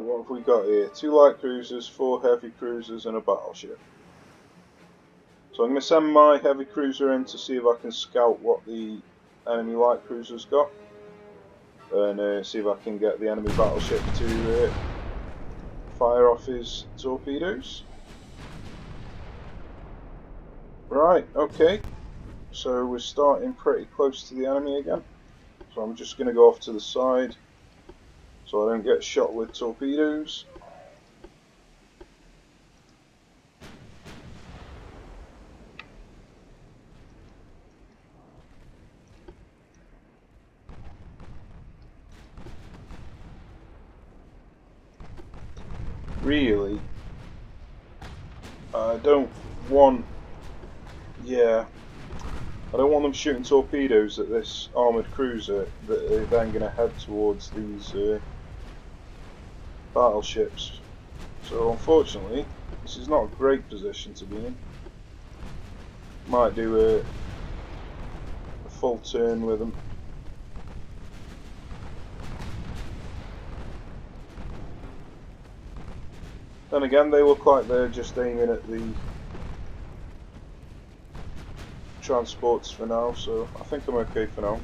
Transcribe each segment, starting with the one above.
Right, what have we got here? 2 light cruisers, 4 heavy cruisers and a battleship. So I'm going to send my heavy cruiser in to see if I can scout what the enemy light cruiser's got. And see if I can get the enemy battleship to fire off his torpedoes. Right, okay. So we're starting pretty close to the enemy again. So I'm just going to go off to the side so I don't get shot with torpedoes. Really, I don't want, I don't want them shooting torpedoes at this armoured cruiser that are then going to head towards these battleships. So unfortunately, this is not a great position to be in. Might do a full turn with them. Then again, they look like they're just aiming at the transports for now, so I think I'm okay for now.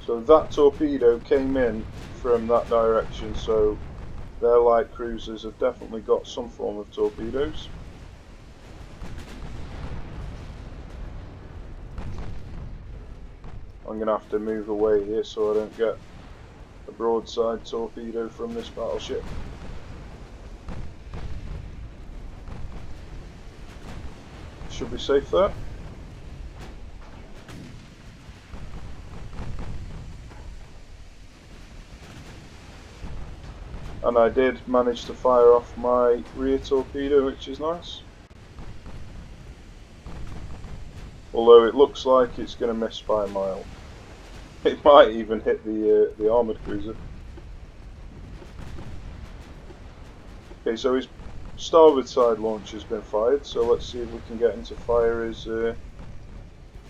So that torpedo came in from that direction, so their light cruisers have definitely got some form of torpedoes. I'm going to have to move away here so I don't get a broadside torpedo from this battleship. Should be safe there. And I did manage to fire off my rear torpedo, which is nice. Although it looks like it's going to miss by a mile. It might even hit the armoured cruiser. Okay, so his starboard side launch has been fired, so let's see if we can get him to fire his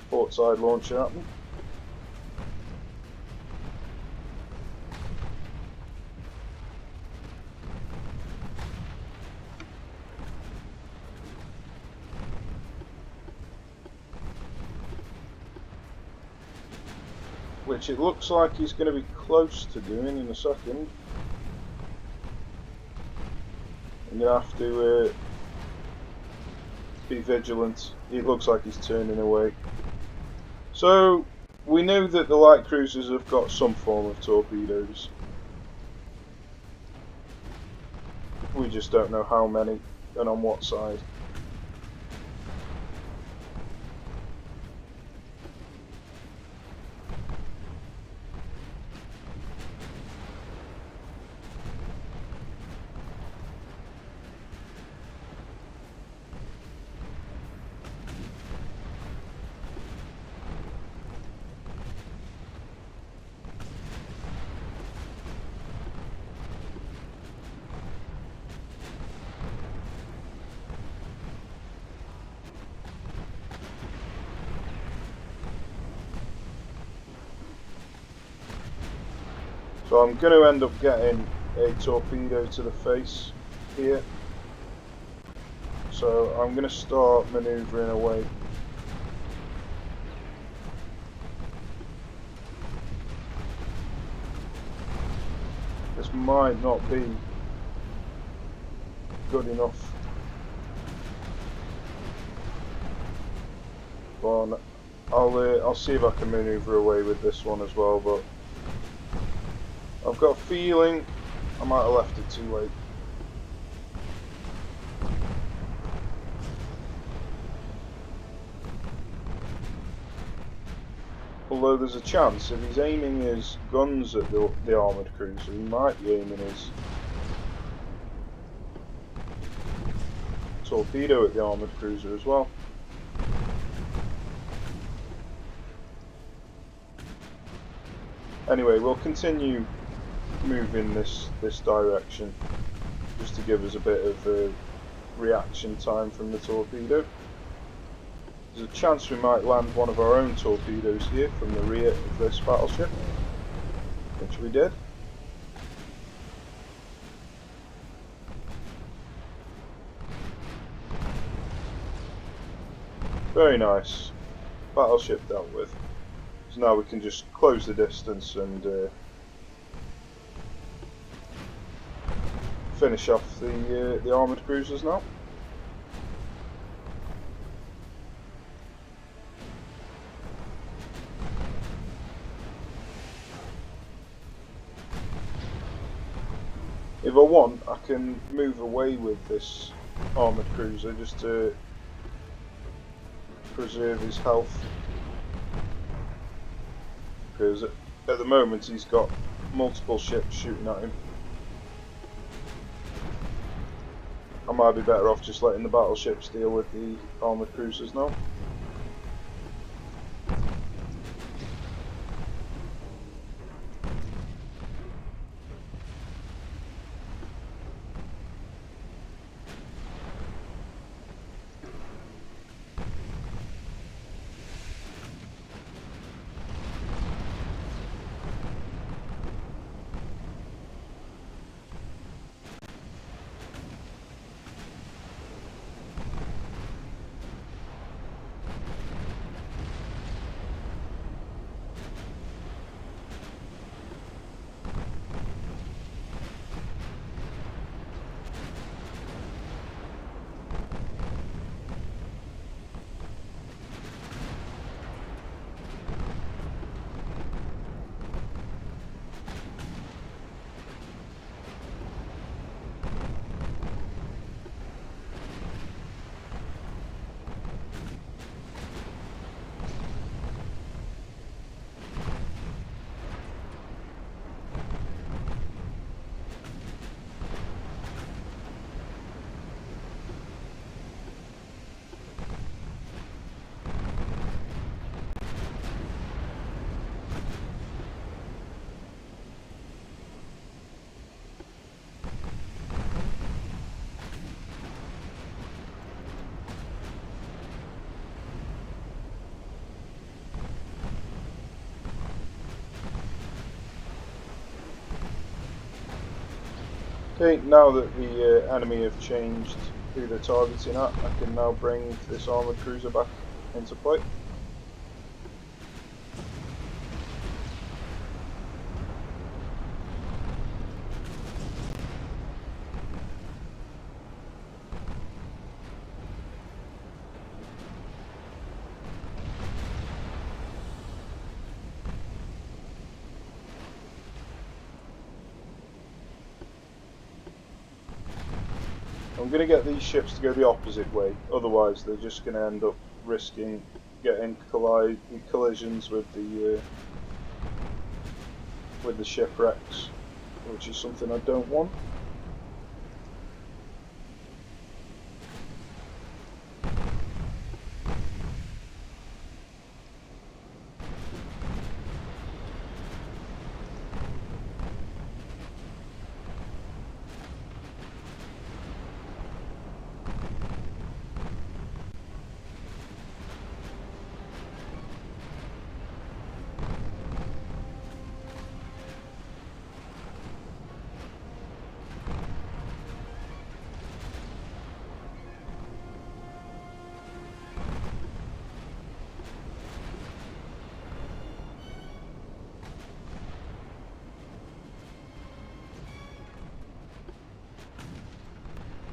port side launcher at me. Which it looks like he's going to be close to doing in a second. I'm going to have to be vigilant. It looks like he's turning away. So we know that the light cruisers have got some form of torpedoes. We just don't know how many and on what side. So I'm going to end up getting a torpedo to the face here. So I'm going to start manoeuvring away. This might not be good enough. But I'll see if I can manoeuvre away with this one as well, but I've got a feeling I might have left it too late. Although there's a chance, if he's aiming his guns at the armoured cruiser, he might be aiming his torpedo at the armoured cruiser as well. Anyway, we'll continue moving this direction. just to give us a bit of reaction time from the torpedo. There's a chance we might land one of our own torpedoes here from the rear of this battleship, which we did. Very nice. Battleship dealt with. So now we can just close the distance and finish off the armoured cruisers now. If I want, I can move away with this armoured cruiser just to preserve his health, because at the moment he's got multiple ships shooting at him. I might be better off just letting the battleships deal with the armoured cruisers now. Okay, now that the enemy have changed who they're targeting at, I can now bring this armoured cruiser back into play. I'm going to get these ships to go the opposite way, otherwise they're just going to end up risking getting collisions with the shipwrecks, which is something I don't want.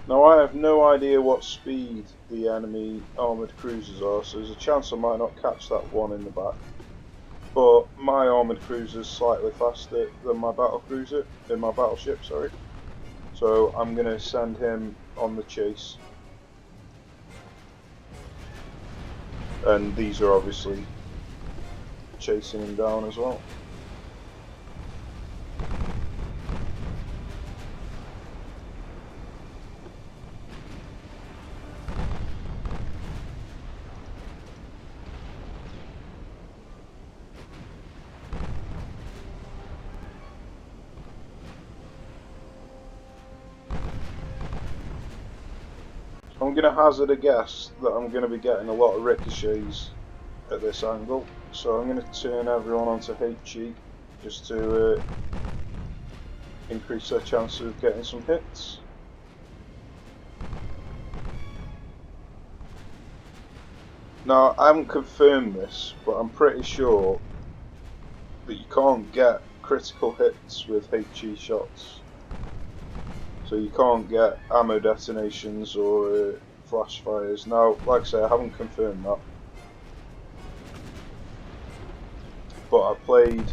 Now I have no idea what speed the enemy armoured cruisers are, so there's a chance I might not catch that one in the back. But my armoured cruiser is slightly faster than my battleship, sorry. So I'm going to send him on the chase. And these are obviously chasing him down as well. going to hazard a guess that I'm going to be getting a lot of ricochets at this angle, so I'm going to turn everyone onto HE just to increase their chance of getting some hits. Now, I haven't confirmed this, but I'm pretty sure that you can't get critical hits with HE shots. So you can't get ammo detonations or flash fires. Now, like I say, I haven't confirmed that. But I played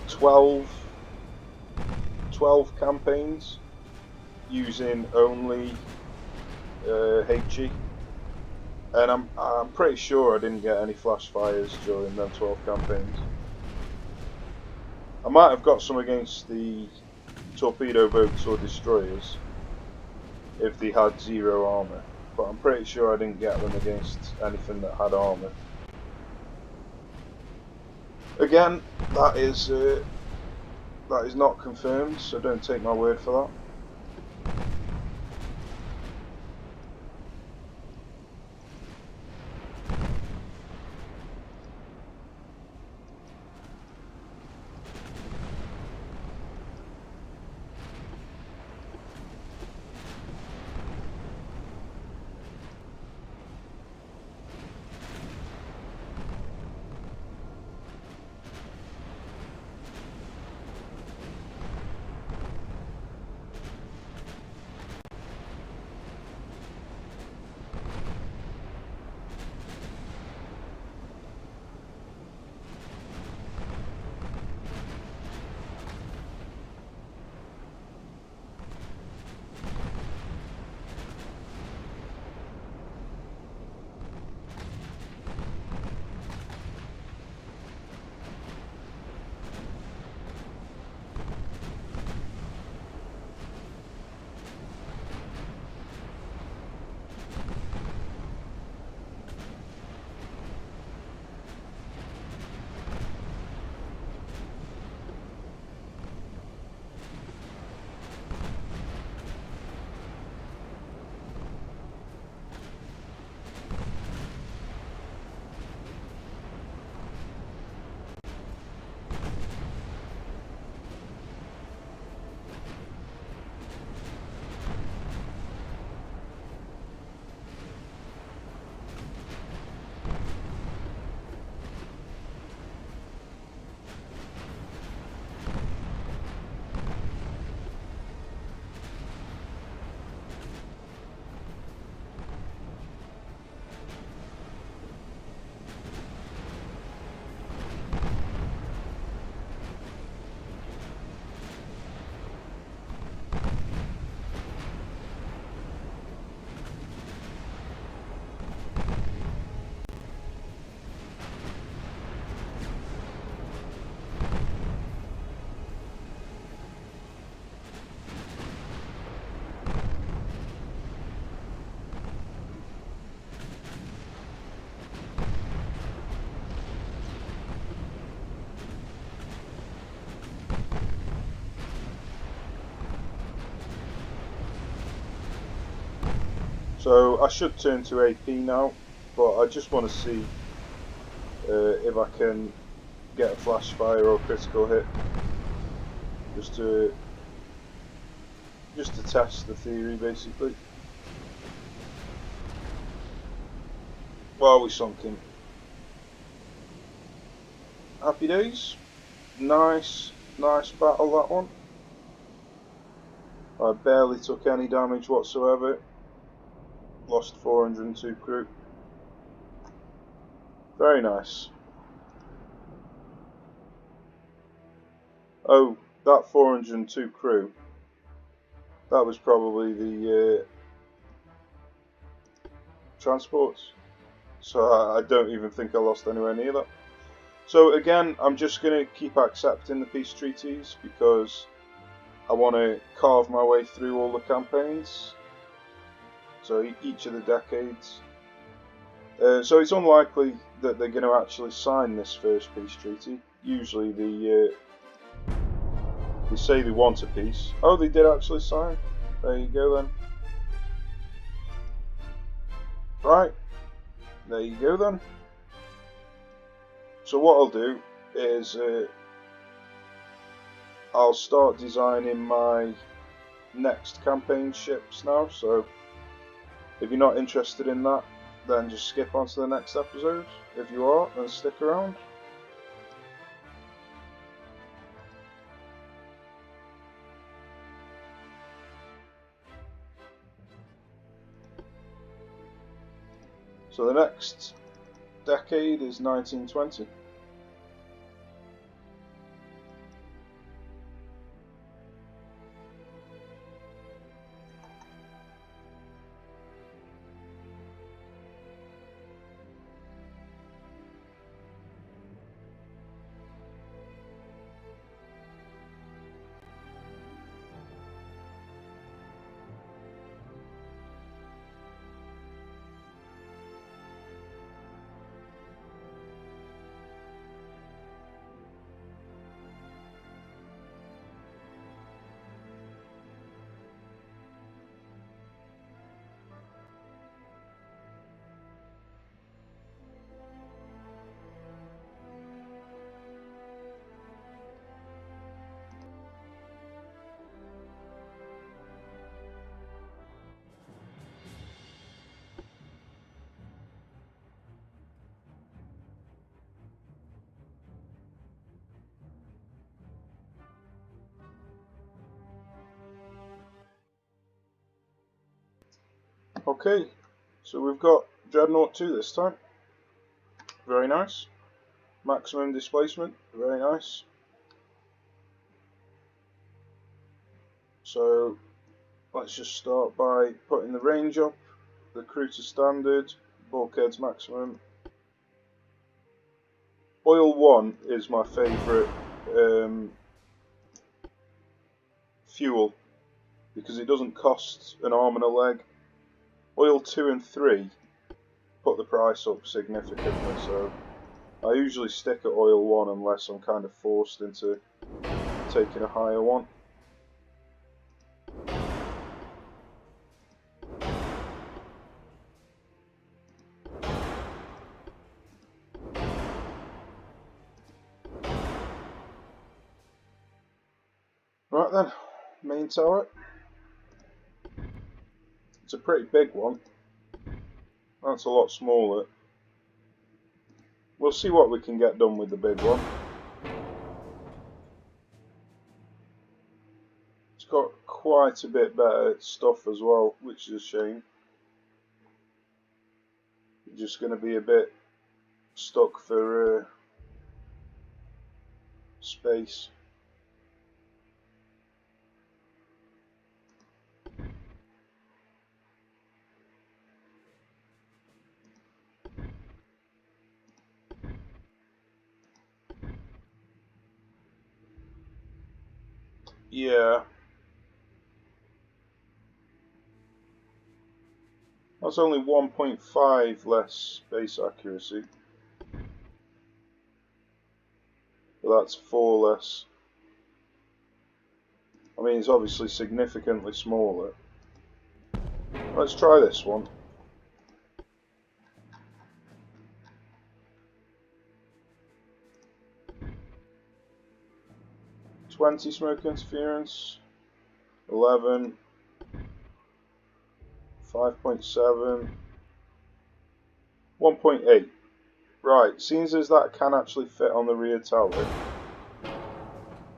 12 campaigns using only HE, and I'm pretty sure I didn't get any flash fires during them 12 campaigns. I might have got some against the torpedo boats or destroyers if they had 0 armour, but I'm pretty sure I didn't get them against anything that had armour. Again, that is not confirmed, so don't take my word for that. So I should turn to AP now, but I just want to see if I can get a flash fire or critical hit, just to test the theory basically. Well, we sunk him. Happy days. Nice battle, that one. I barely took any damage whatsoever. Lost 402 crew. Very nice. Oh, that 402 crew. That was probably the transports. So I don't even think I lost anywhere near that. So again, I'm just going to keep accepting the peace treaties because I want to carve my way through all the campaigns. So each of the decades. So it's unlikely that they're going to actually sign this first peace treaty. Usually they say they want a peace. Oh, they did actually sign. There you go then. Right, there you go then. So what I'll do is I'll start designing my next campaign ships now, so if you're not interested in that, then just skip on to the next episode. If you are, then stick around. So the next decade is 1920. Okay, so we've got Dreadnought 2 this time. Very nice. Maximum displacement, very nice. So let's just start by putting the range up, the crew to standard, bulkheads maximum. Oil 1 is my favourite fuel because it doesn't cost an arm and a leg. Oil 2 and 3 put the price up significantly, so I usually stick at oil 1 unless I'm kind of forced into taking a higher one. Right then, main tower. It's a pretty big one. That's a lot smaller. We'll see what we can get done with the big one. It's got quite a bit better stuff as well, which is a shame. You're just going to be a bit stuck for space. Yeah. That's only 1.5 less base accuracy. But that's 4 less. I mean, it's obviously significantly smaller. Let's try this one. 20 smoke interference. 11. 5.7. 1.8. Right, seeing as that can actually fit on the rear tower,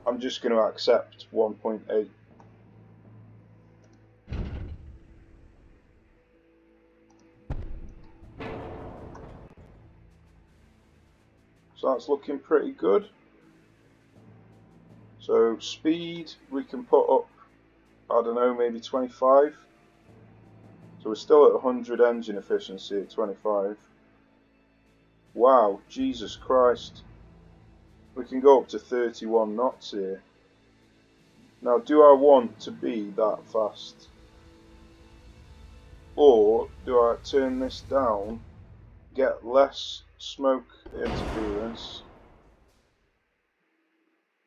I'm just going to accept 1.8. So that's looking pretty good. So speed we can put up, I don't know, maybe 25. So we're still at 100 engine efficiency at 25. Wow, Jesus Christ. We can go up to 31 knots here. Now, do I want to be that fast? Or do I turn this down, get less smoke interference,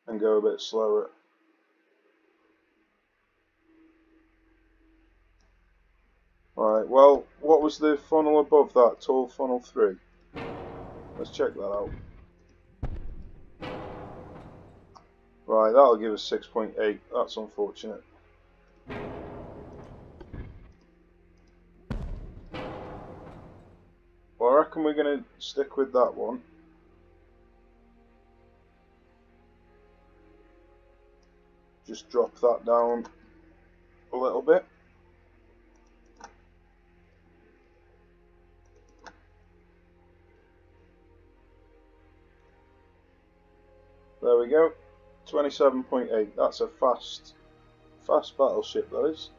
and go a bit slower? Right, well, what was the funnel above that? Tall funnel 3. Let's check that out. Right, that'll give us 6.8. That's unfortunate. Well, I reckon we're going to stick with that one. Just drop that down a little bit. There we go. 27.8. That's a fast battleship, that is.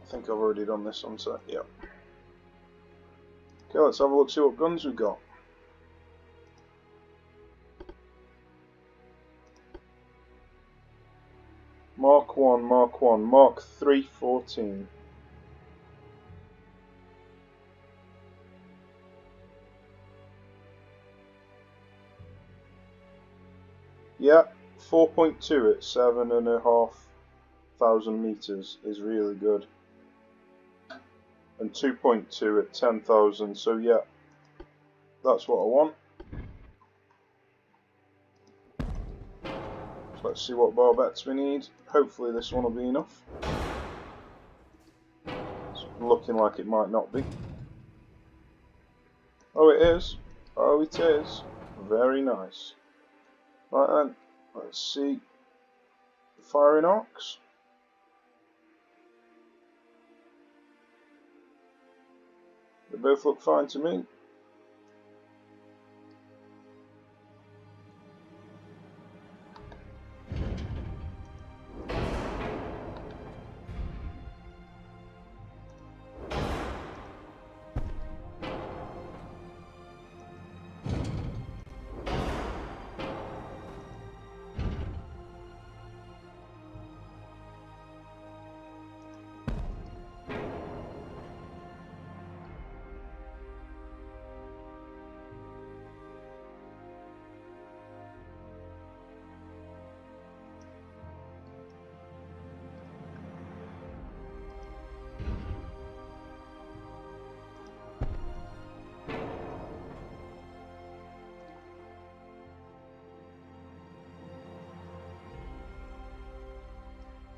I think I've already done this on set. Yep. Okay, let's have a look, see what guns we've got. Mark 1, Mark 1, Mark 314. Yeah, 4.2 at 7,500 meters is really good. And 2.2 at 10,000, so yeah, that's what I want. So let's see what barbettes we need. Hopefully this one will be enough. It's looking like it might not be. Oh, it is. Oh, it is. Very nice. Right then, let's see. Firing arcs. They both look fine to me.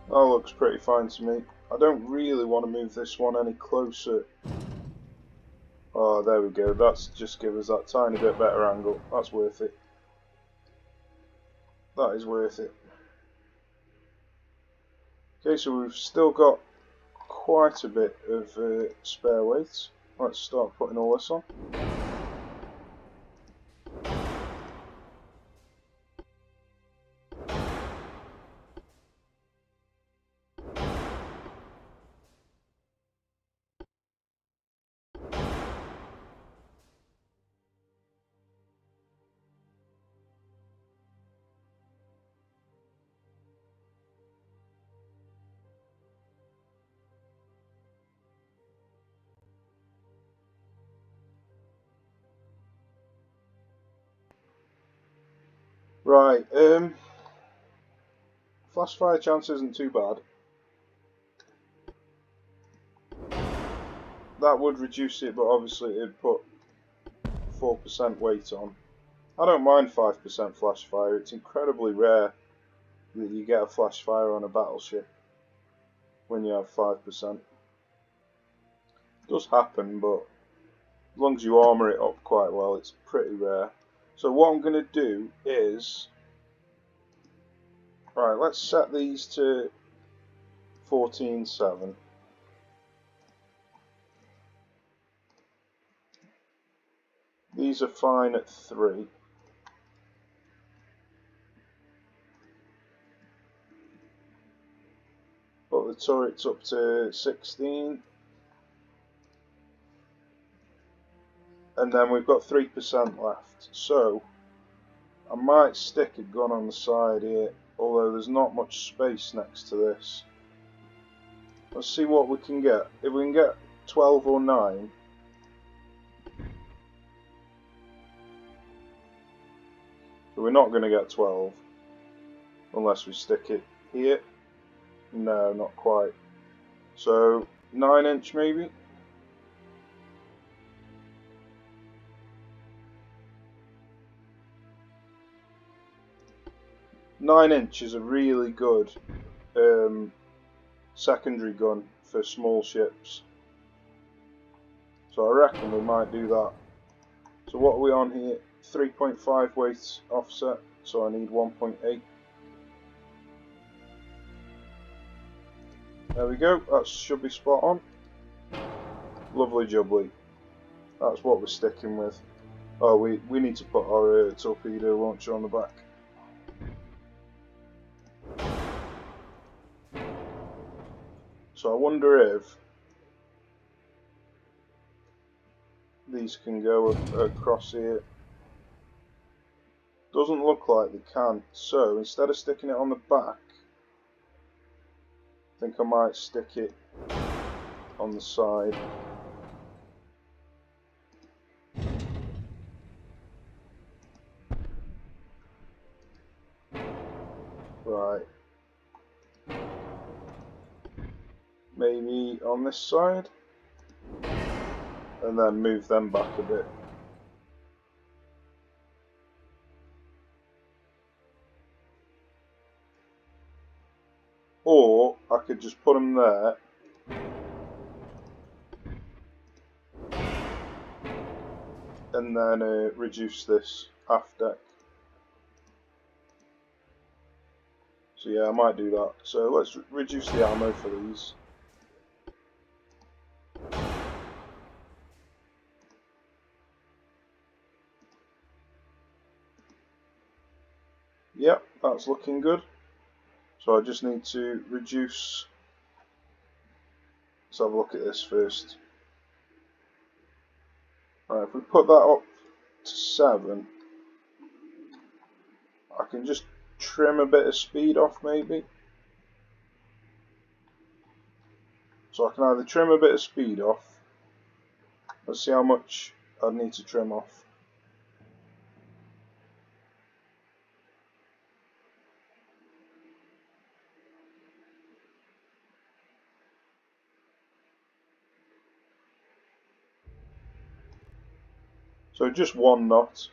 That looks pretty fine to me. I don't really want to move this one any closer. Oh, there we go. That's just give us that tiny bit better angle. That's worth it. That is worth it. Okay, so we've still got quite a bit of spare weight. Let's start putting all this on. Right, flash fire chance isn't too bad. That would reduce it, but obviously it'd put 4% weight on. I don't mind 5% flash fire. It's incredibly rare that you get a flash fire on a battleship when you have 5%. It does happen, but as long as you armour it up quite well, it's pretty rare. So what I'm going to do is, right, let's set these to 14.7. These are fine at 3. Put the turrets up to 16. And then we've got 3% left. So I might stick a gun on the side here, although there's not much space next to this. Let's see what we can get. If we can get 12 or 9. So we're not going to get 12. unless we stick it here. No, not quite. So 9" maybe. "9" is a really good secondary gun for small ships. So I reckon we might do that. So what are we on here? 3.5 weight offset, so I need 1.8. There we go, that should be spot on. Lovely jubbly. That's what we're sticking with. Oh, we need to put our torpedo launcher on the back. So I wonder if these can go across here. Doesn't look like they can. So instead of sticking it on the back, I think I might stick it on the side. Right. Maybe on this side. And then move them back a bit. Or I could just put them there. And then reduce this aft deck. So yeah, I might do that. So let's reduce the ammo for these. Yep, that's looking good. So I just need to reduce. Let's have a look at this first. Right, if we put that up to 7, I can just trim a bit of speed off maybe. So I can either trim a bit of speed off. Let's see how much I'd need to trim off. So just 1 knot.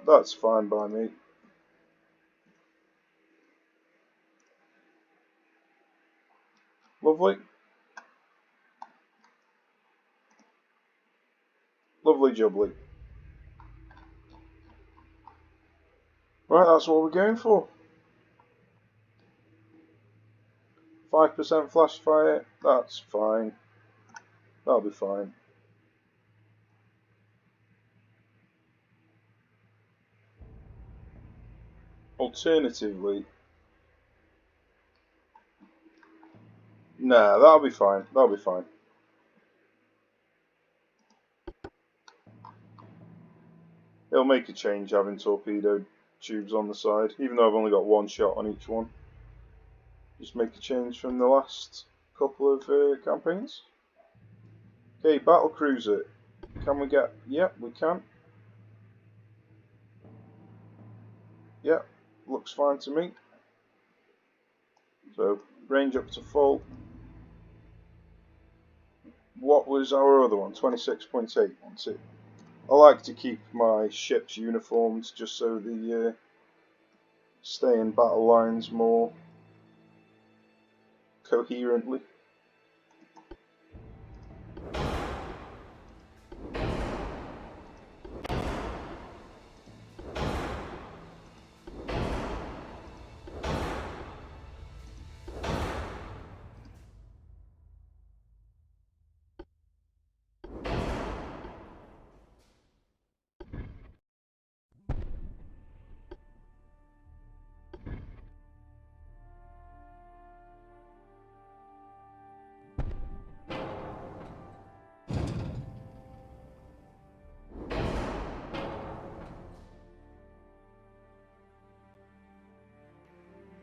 That's fine by me. Lovely. Lovely jubbly. Right, that's what we're going for. 5% flash fire, that's fine. That'll be fine. Alternatively, nah, that'll be fine. That'll be fine. It'll make a change having torpedo tubes on the side, even though I've only got 1 shot on each one. Just make a change from the last couple of campaigns. Okay, battle cruiser. Can we get? Yep, we can. Yep, looks fine to me. So range up to full. What was our other one? 26.8, wasn't it? I like to keep my ships uniformed just so they stay in battle lines more coherently.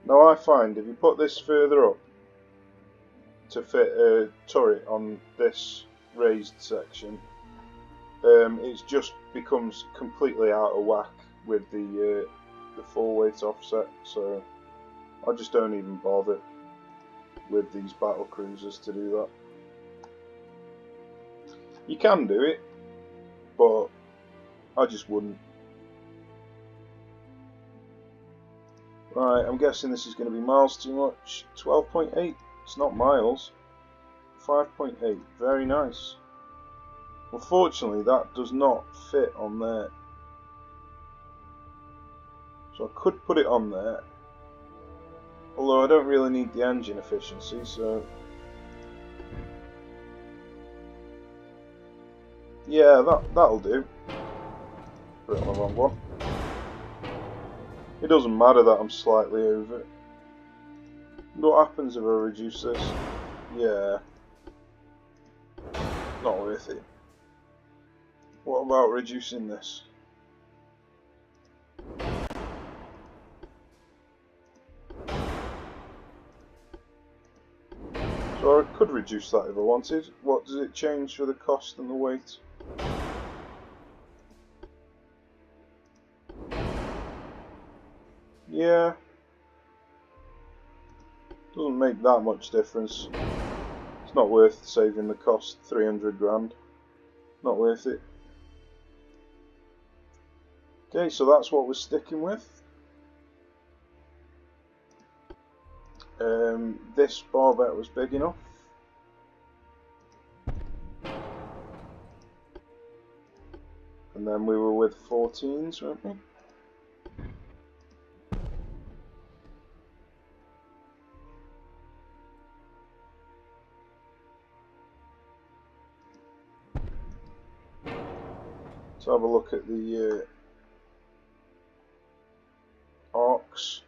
Now I find if you put this further up to fit a turret on this raised section, it just becomes completely out of whack with the the 4 weight offset, so I just don't even bother with these battle cruisers to do that. You can do it, but I just wouldn't. Right, I'm guessing this is going to be miles too much. 12.8, it's not miles. 5.8, very nice. Unfortunately, that does not fit on there. So I could put it on there. Although I don't really need the engine efficiency, so... yeah, that'll do. Put it on the wrong one. It doesn't matter that I'm slightly over. What happens if I reduce this? Yeah. Not worth it. What about reducing this? So I could reduce that if I wanted. What does it change for the cost and the weight? Yeah. Doesn't make that much difference. It's not worth saving the cost, 300 grand. Not worth it. Okay, so that's what we're sticking with. This barbette was big enough. And then we were with 14s, weren't we? Let's have a look at the arcs.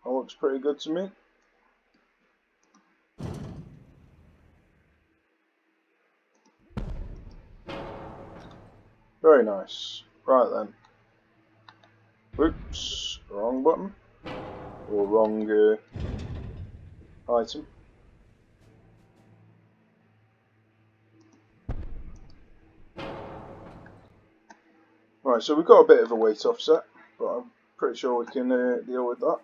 That looks pretty good to me. Very nice. Right then. Oops, wrong button. Or wrong item. Right, so we've got a bit of a weight offset, but I'm pretty sure we can deal with that.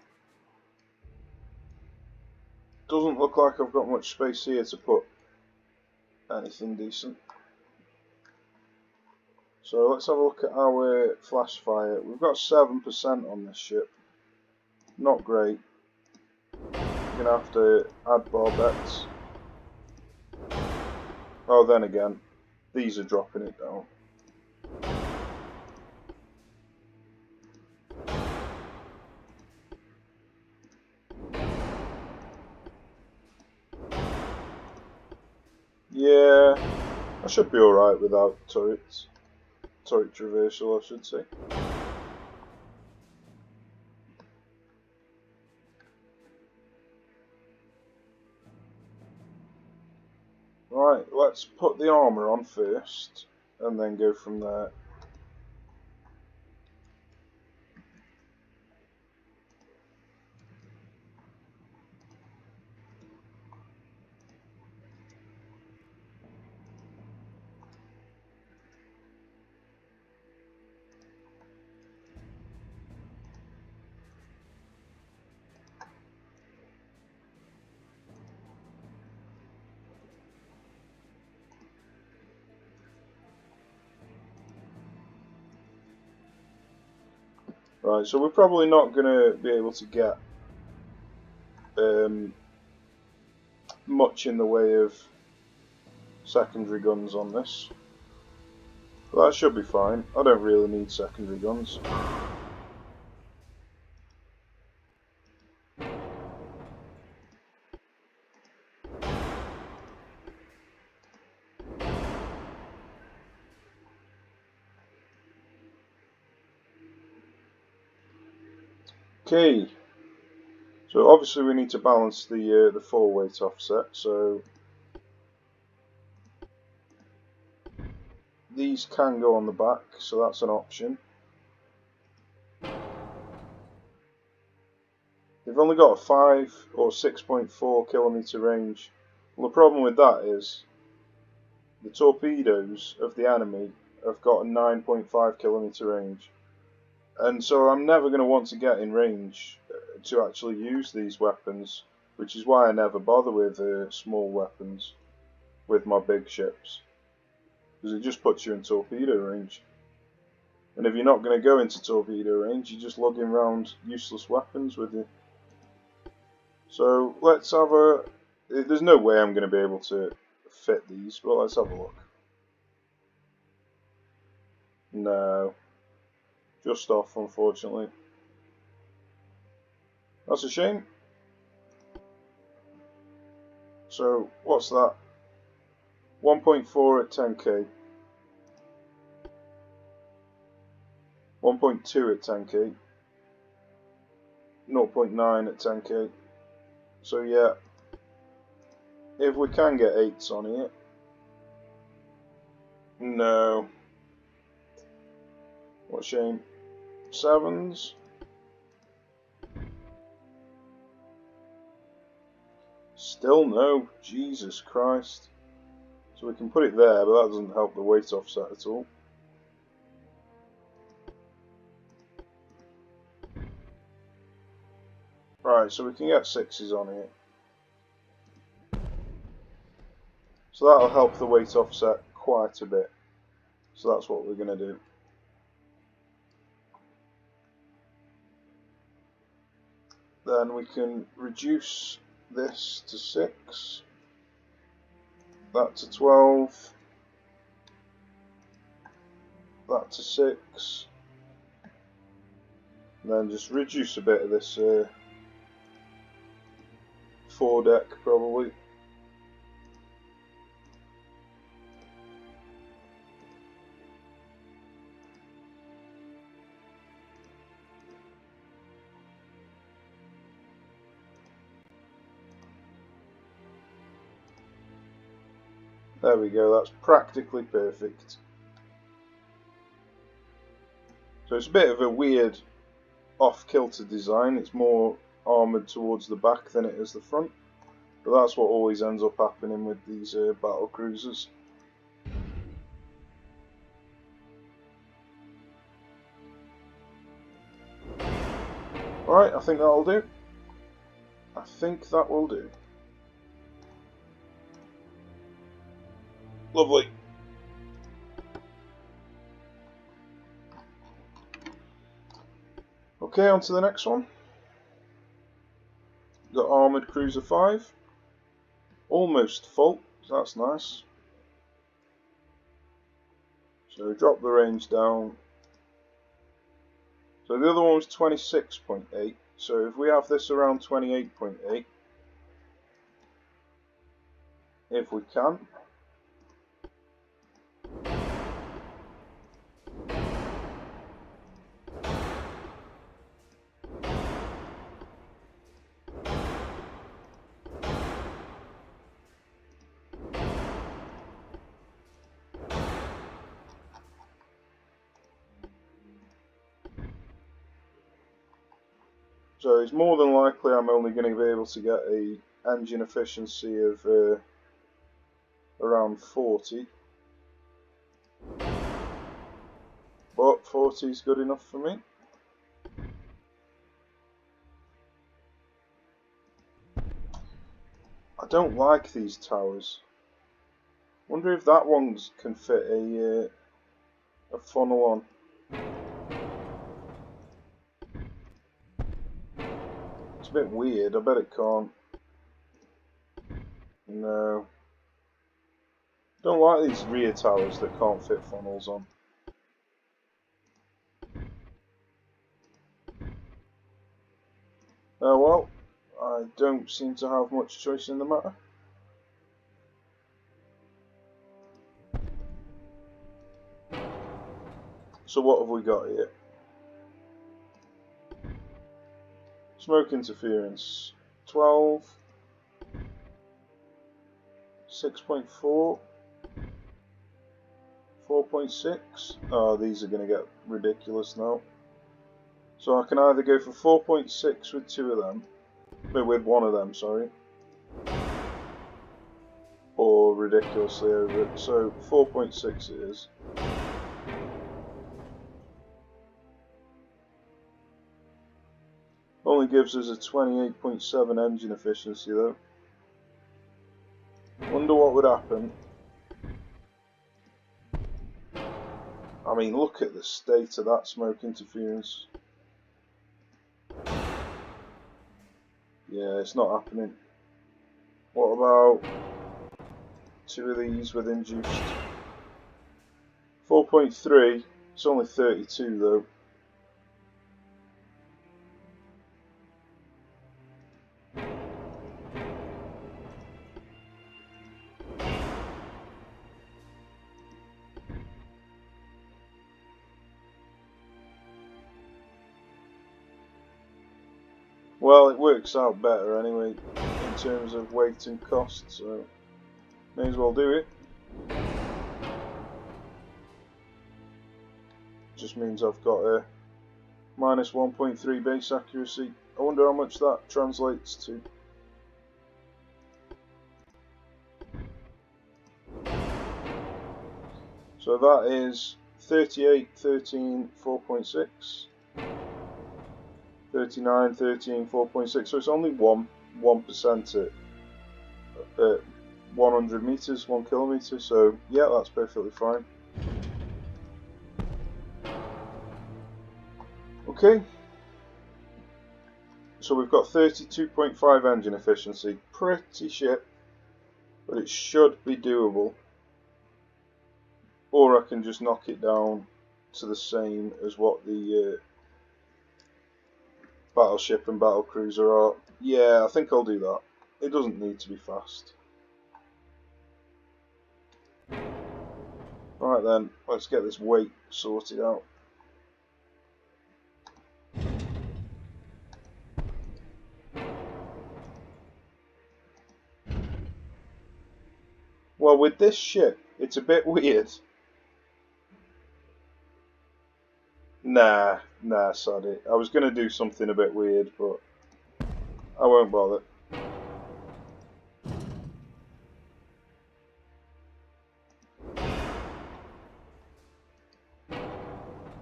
Doesn't look like I've got much space here to put anything decent. So let's have a look at our flash fire. We've got 7% on this ship. Not great. We're going to have to add barbettes. Oh, then again, these are dropping it down. Yeah, I should be alright without turrets. Turret traversal, I should say. Right, let's put the armour on first, and then go from there. Right, so we're probably not going to be able to get much in the way of secondary guns on this. But that should be fine. I don't really need secondary guns. Okay, so obviously we need to balance the 4 weight offset, so these can go on the back, so that's an option. They've only got a 5 or 6.4 kilometre range. Well, the problem with that is the torpedoes of the enemy have got a 9.5 kilometre range. And so I'm never going to want to get in range to actually use these weapons, which is why I never bother with small weapons with my big ships, because it just puts you in torpedo range. And if you're not going to go into torpedo range, you're just lugging around useless weapons with you. So let's have a... There's no way I'm going to be able to fit these, but let's have a look. No. Just off, unfortunately. That's a shame. So, what's that? 1.4 at 10k. 1.2 at 10k. 0.9 at 10k. So yeah, if we can get 8s on here. No. What a shame. 7s. Still no. Jesus Christ. So we can put it there, but that doesn't help the weight offset at all. Right, so we can get 6s on here. So that'll help the weight offset quite a bit. So that's what we're going to do. Then we can reduce this to 6, that to 12, that to 6, and then just reduce a bit of this foredeck probably. There we go, that's practically perfect. So it's a bit of a weird off-kilter design, it's more armoured towards the back than it is the front. But that's what always ends up happening with these battle cruisers. Alright, I think that'll do. I think that will do. Lovely. Okay, on to the next one. Got Armoured Cruiser 5. Almost full, so that's nice. So drop the range down. So the other one was 26.8. So if we have this around 28.8, if we can. So it's more than likely I'm only going to be able to get a engine efficiency of around 40. But 40 is good enough for me. I don't like these towers. Wonder if that one can fit a funnel on. It's a bit weird, I bet it can't. No. Don't like these rear towers that can't fit funnels on. Oh well, I don't seem to have much choice in the matter. So what have we got here? Smoke interference 12, 6.4, 4.6. Oh, these are going to get ridiculous now. So I can either go for 4.6 with 2 of them, With one of them, sorry. Or ridiculously over it. So 4.6 it is. Only gives us a 28.7 engine efficiency though. Wonder what would happen. I mean, look at the state of that smoke interference. Yeah, it's not happening. What about 2 of these with induced? 4.3, it's only 32 though. Well, it works out better anyway in terms of weight and cost, so may as well do it. Just means I've got a minus 1.3 base accuracy. I wonder how much that translates to. So that is 38, 13, 4.6. 39, 13, 4.6. So it's only 1% at 100 meters, 1 kilometer. So yeah, that's perfectly fine. Okay. So we've got 32.5 engine efficiency. Pretty shit, but it should be doable. Or I can just knock it down to the same as what the battleship and battlecruiser are. Yeah, I think I'll do that. It doesn't need to be fast. Right then, let's get this weight sorted out. Well, with this ship, it's a bit weird. Nah, sod it. I was going to do something a bit weird, but I won't bother.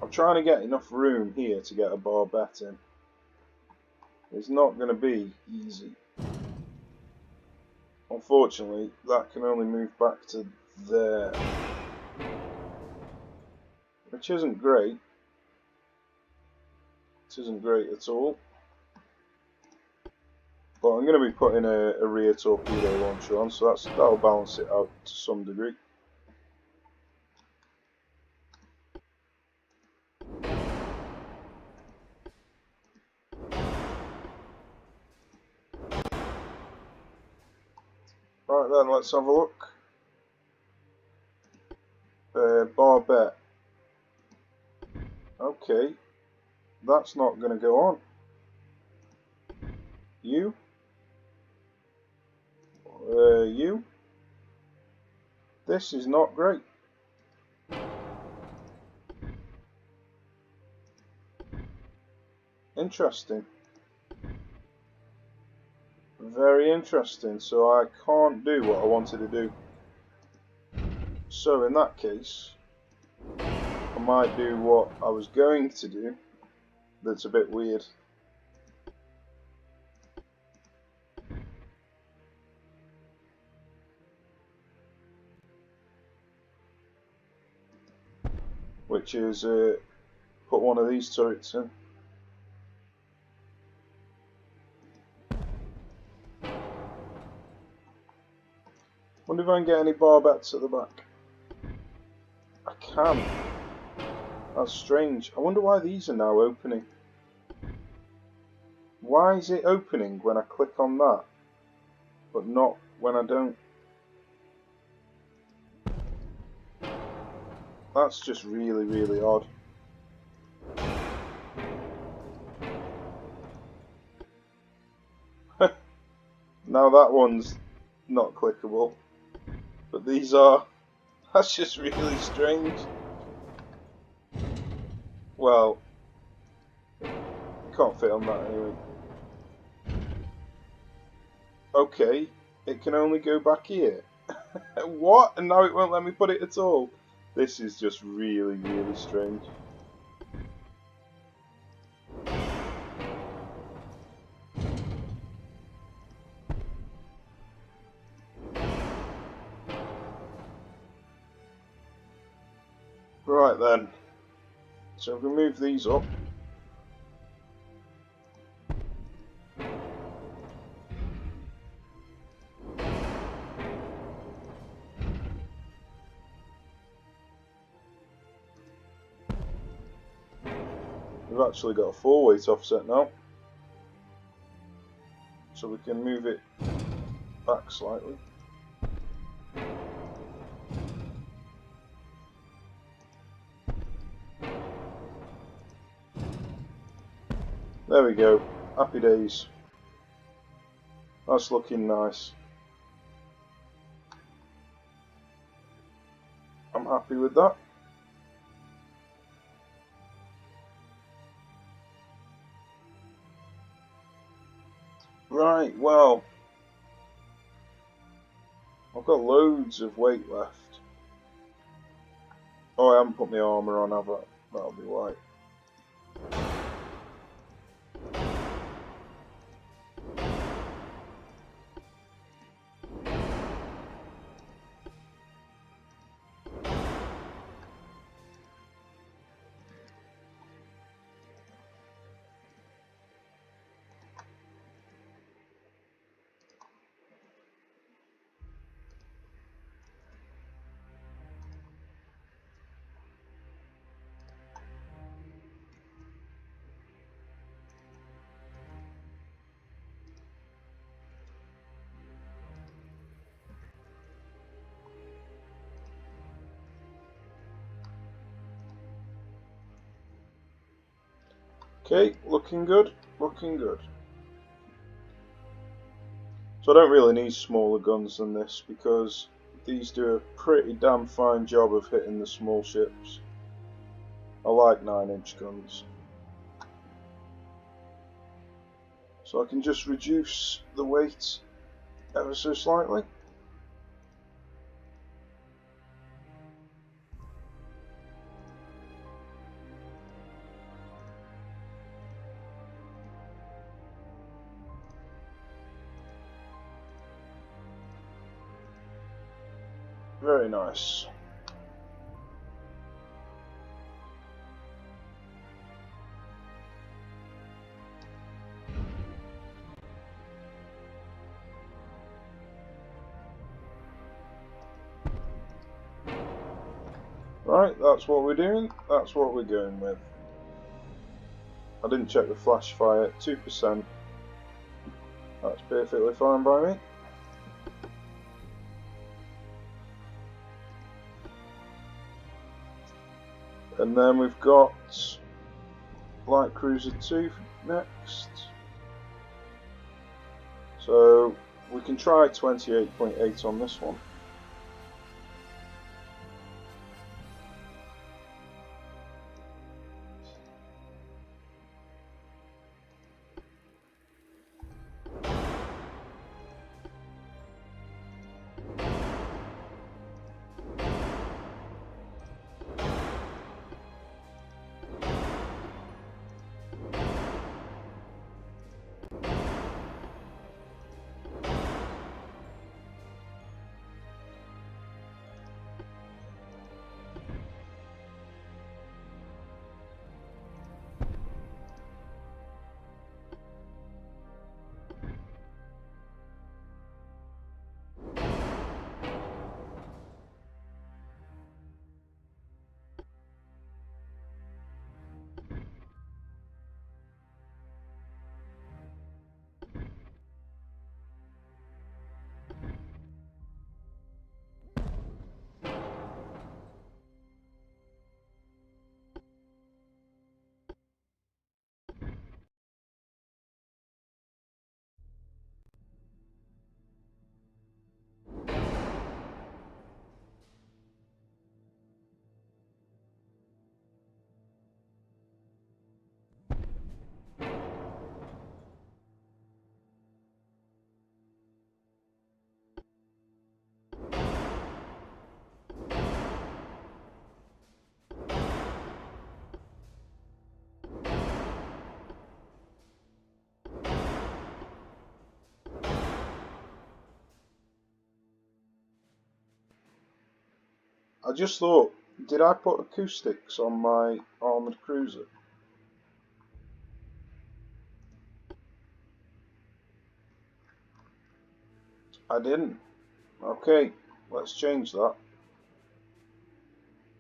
I'm trying to get enough room here to get a barbette in. It's not going to be easy. Unfortunately, that can only move back to there. Which isn't great. It isn't great at all. But I'm going to be putting a rear torpedo launcher on, so that'll balance it out to some degree. Right then, let's have a look. Barbette. Okay, that's not going to go on. You? You? This is not great. Interesting. Very interesting. So I can't do what I wanted to do. So in that case, I might do what I was going to do. That's a bit weird. Which is put one of these turrets in. Wonder if I can get any barbettes at the back. I can. That's strange. I wonder why these are now opening. Why is it opening when I click on that, but not when I don't? That's just really, really odd. Now that one's not clickable, but these are. That's just really strange. Well, can't fit on that anyway. Okay, it can only go back here. What? And now it won't let me put it at all? This is just really, really strange. Right then. So if we move these up. We've actually got a 4-weight offset now. So we can move it back slightly. There we go. Happy days. That's looking nice. I'm happy with that. Right, well, I've got loads of weight left. Oh, I haven't put my armour on, have I? That'll be why. Okay, looking good, looking good. So I don't really need smaller guns than this because these do a pretty damn fine job of hitting the small ships. I like 9-inch guns. So I can just reduce the weight ever so slightly. Very nice. Right, that's what we're doing, that's what we're going with. I didn't check the flash fire, 2%. That's perfectly fine by me. And then we've got Light Cruiser 2 next. So we can try 28.8 on this one. I just thought, did I put acoustics on my armoured cruiser? I didn't. Okay, let's change that.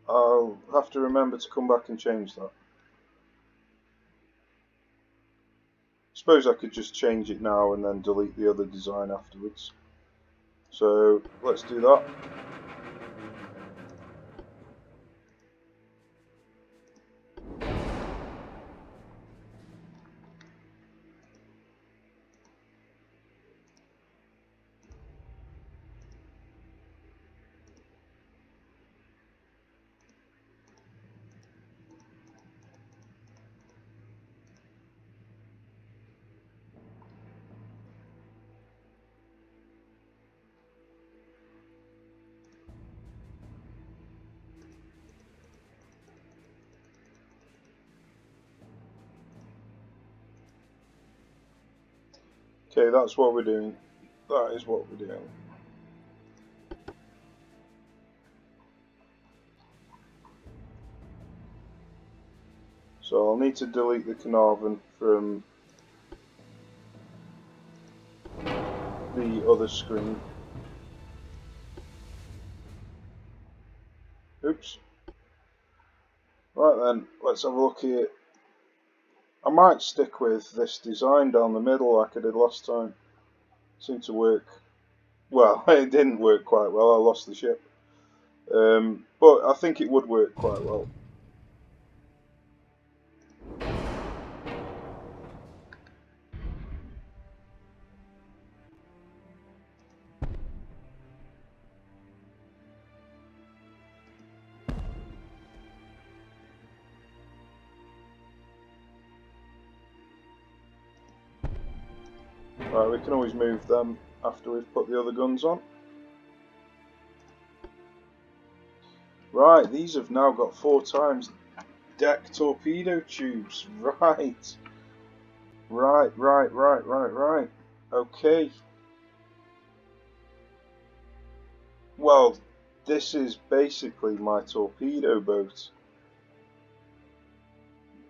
I'll have to remember to come back and change that. Suppose I could just change it now and then delete the other design afterwards. So let's do that. Okay, that's what we're doing. That is what we're doing. So I'll need to delete the Carnarvon from the other screen. Oops. Right then, let's have a look here. I might stick with this design down the middle like I did last time. Seemed to work. Well, it didn't work quite well, I lost the ship. But I think it would work quite well. Right, we can always move them after we've put the other guns on. Right, these have now got 4 times deck torpedo tubes. Right. Right. Okay. Well, this is basically my torpedo boat.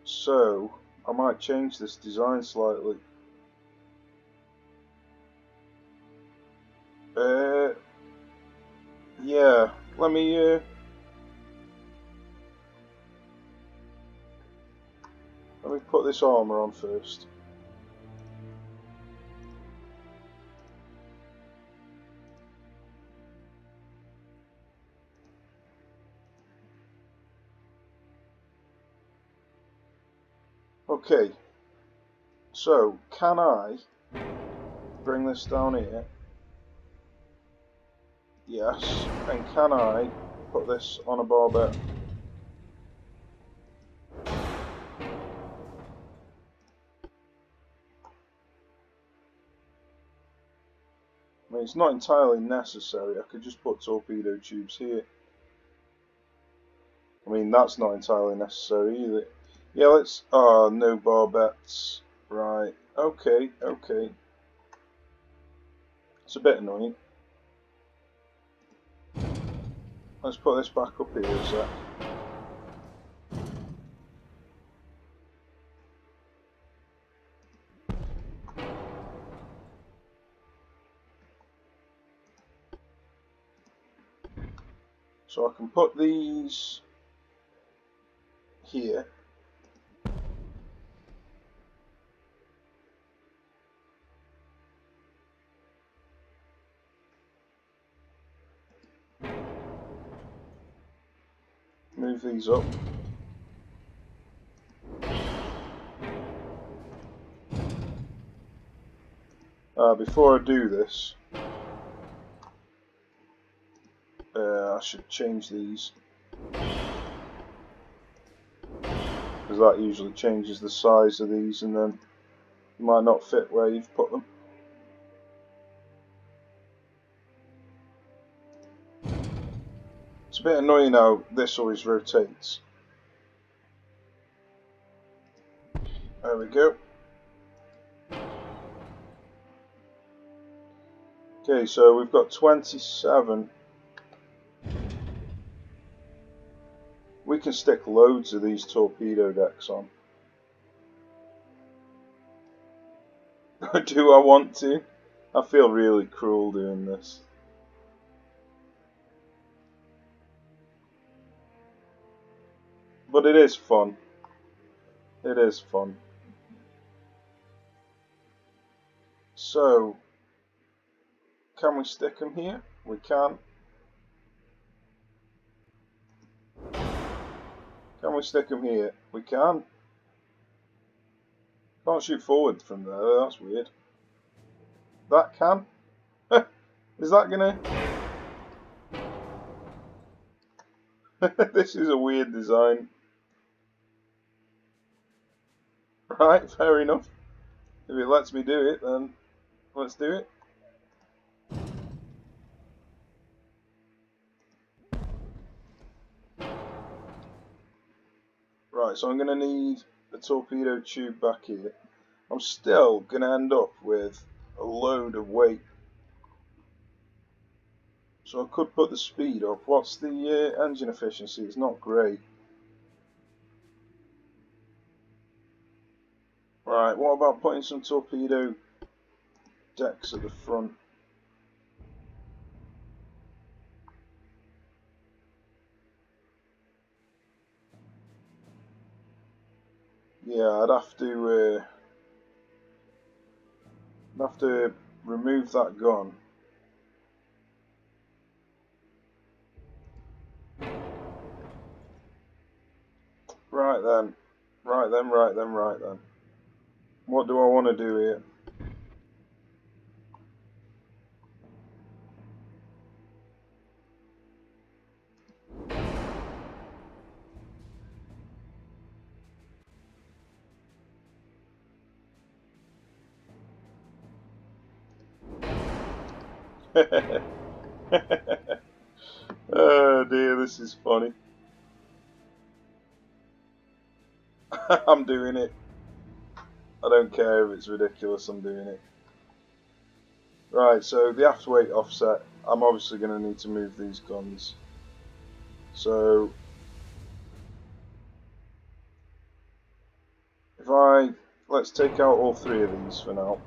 So, I might change this design slightly. Yeah, let me put this armour on first. Okay, so can I bring this down here? Yes, and can I put this on a barbette? I mean, it's not entirely necessary. I could just put torpedo tubes here. I mean, that's not entirely necessary either. Yeah, let's... Ah, no barbettes. Right, okay. It's a bit annoying. Let's put this back up here a sec. So I can put these here. Move these up. Before I do this, I should change these, because that usually changes the size of these and then might not fit where you've put them. It's a bit annoying how this always rotates. There we go. Okay, so we've got 27. We can stick loads of these torpedo decks on. Do I want to? I feel really cruel doing this. But it is fun. It is fun. So, can we stick them here? We can. Can we stick them here? We can. Can't shoot forward from there, that's weird. That can? Is that gonna... This is a weird design. Right, fair enough. If it lets me do it, then let's do it. Right, so I'm going to need a torpedo tube back here. I'm still going to end up with a load of weight. So I could put the speed up. What's the engine efficiency? It's not great. Right, what about putting some torpedo decks at the front? Yeah, I'd have to remove that gun. Right then. Right then. What do I want to do here? Oh dear, this is funny. I'm doing it. I don't care if it's ridiculous, I'm doing it. Right, so the aft weight offset, I'm obviously going to need to move these guns. So, let's take out all three of these for now.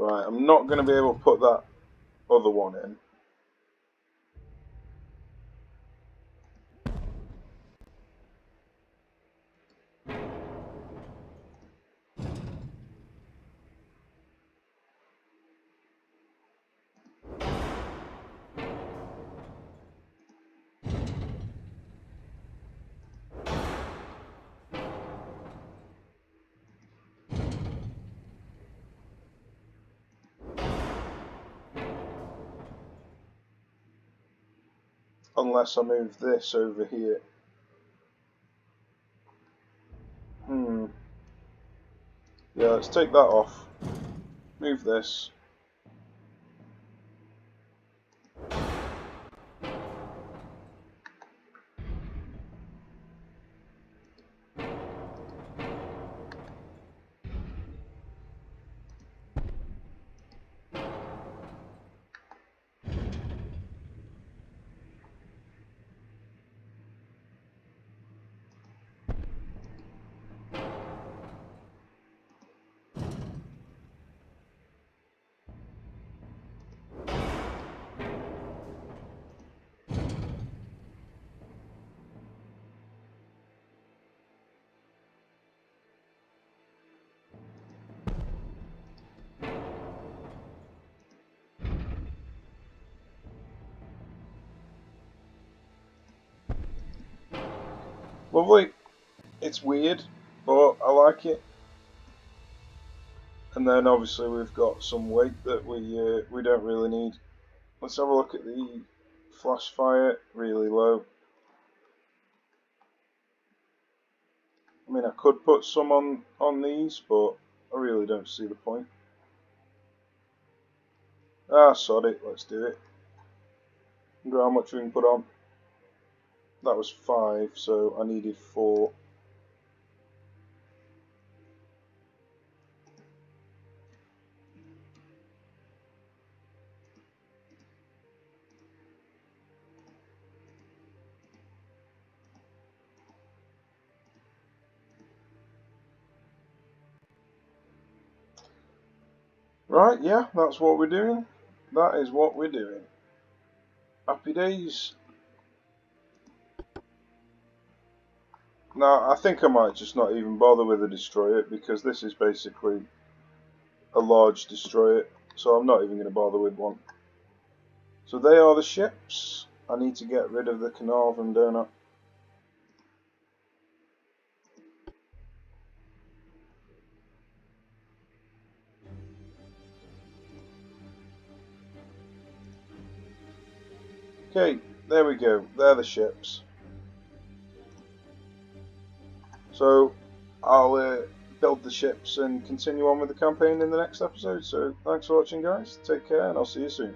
Right, I'm not going to be able to put that other one in. Unless I move this over here. Yeah, let's take that off. Move this. Lovely. It's weird, but I like it. And then obviously we've got some weight that we don't really need. Let's have a look at the flash fire, really low. I mean, I could put some on these, but I really don't see the point. Ah, sod it, let's do it. I wonder how much we can put on. That was 5, so I needed 4. Right, yeah, that's what we're doing. That is what we're doing. Happy days. Now, I think I might just not even bother with a destroyer, because this is basically a large destroyer, so I'm not even going to bother with one. So they are the ships. I need to get rid of the Carnarvon, don't I? Okay, there we go. They're the ships. So I'll build the ships and continue on with the campaign in the next episode. So thanks for watching, guys. Take care, and I'll see you soon.